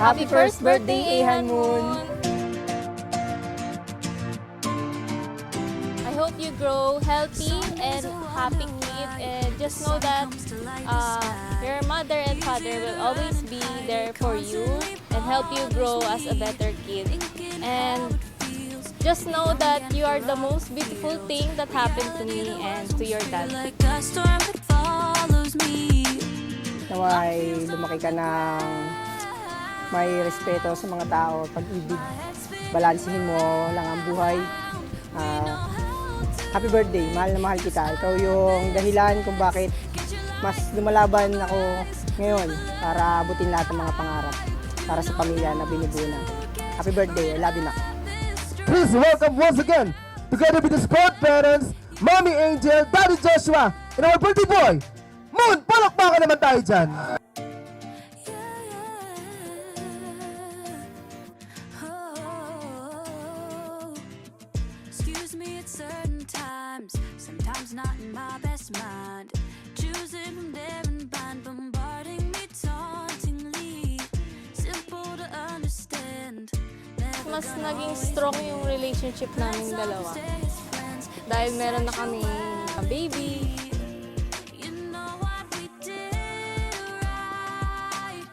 Happy first birthday, Ehan Moon! I hope you grow healthy and happy kid, and just know that your mother and father will always be there for you and help you grow as a better kid. And just know that you are the most beautiful thing that happened to me and to your dad. Naway lumaki ka ng may respeto sa mga tao, pag-ibig, balansihin mo lang ang buhay. Happy birthday, mahal na mahal kita. Ikaw yung dahilan kung bakit mas lumalaban ako ngayon para abutin lahat ng mga pangarap para sa pamilya na binubuo natin. Happy birthday, I love you na. Please welcome once again, together with the sport parents, Mommy Angel, Daddy Joshua, and our birthday boy, Moon! Palakpakan naman tayo dyan! Excuse me at certain times, sometimes not in my best mind. Choosing from there and blind, bombarding me tauntingly. Simple to understand. Mas naging strong yung relationship namin dalawa. Dahil meron na kami baby. You know what we did right.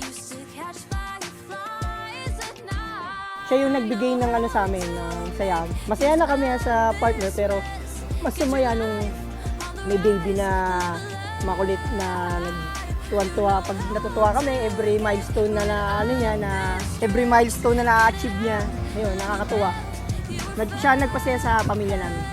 Used to catch fireflies at night. Siya yung nagbigay ng ano sa amin, ng saya. Masaya na kami sa partner, pero mas sumaya nung may baby na makulit na nagtuwan-tuwa. Pag natutuwa kami, every milestone na ano niya, na every milestone na na-achieve niya, ayun, nakakatuwa. Siya nagpasaya sa pamilya namin.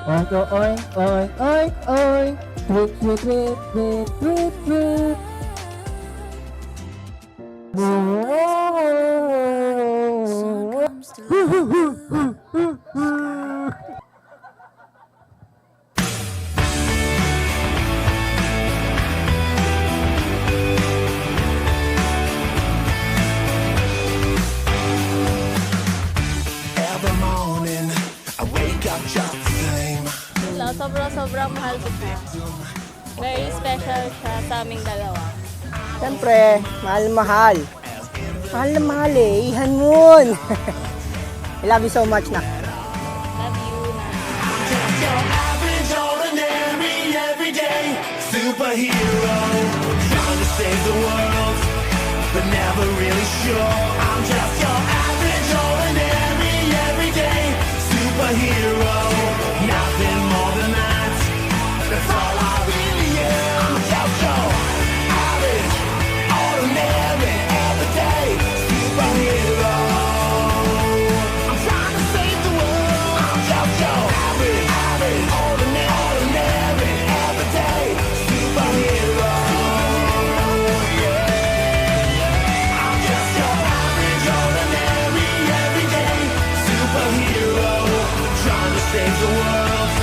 Oink, oink, oink, oink, oink. Tweet, tweet, tweet, tweet, tweet, tweet. Every morning, I wake up just the same. Sobrang mahal ko siya. Very special siya sa aming dalawa. Siyempre, mahal-mahal. Mahal na mahal eh, Ehan Moon. I love you so much na. Love you na. Just your average, ordinary, everyday superhero, trying to save the world, but never really sure. I'm just your average, ordinary, everyday superhero, nothing more than that. That's all I really am. I'm just your average, ordinary, everyday superhero. I'm trying to save the world. I'm just your average, ordinary, everyday superhero. Yeah. I'm just your average, ordinary, everyday superhero, trying to save the world,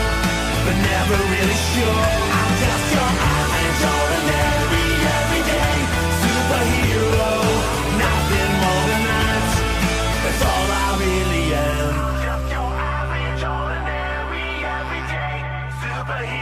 but never really sure. I'm just your average, ordinary, everyday superhero, nothing more than that. That's all I really am. Just your average, ordinary, everyday superhero.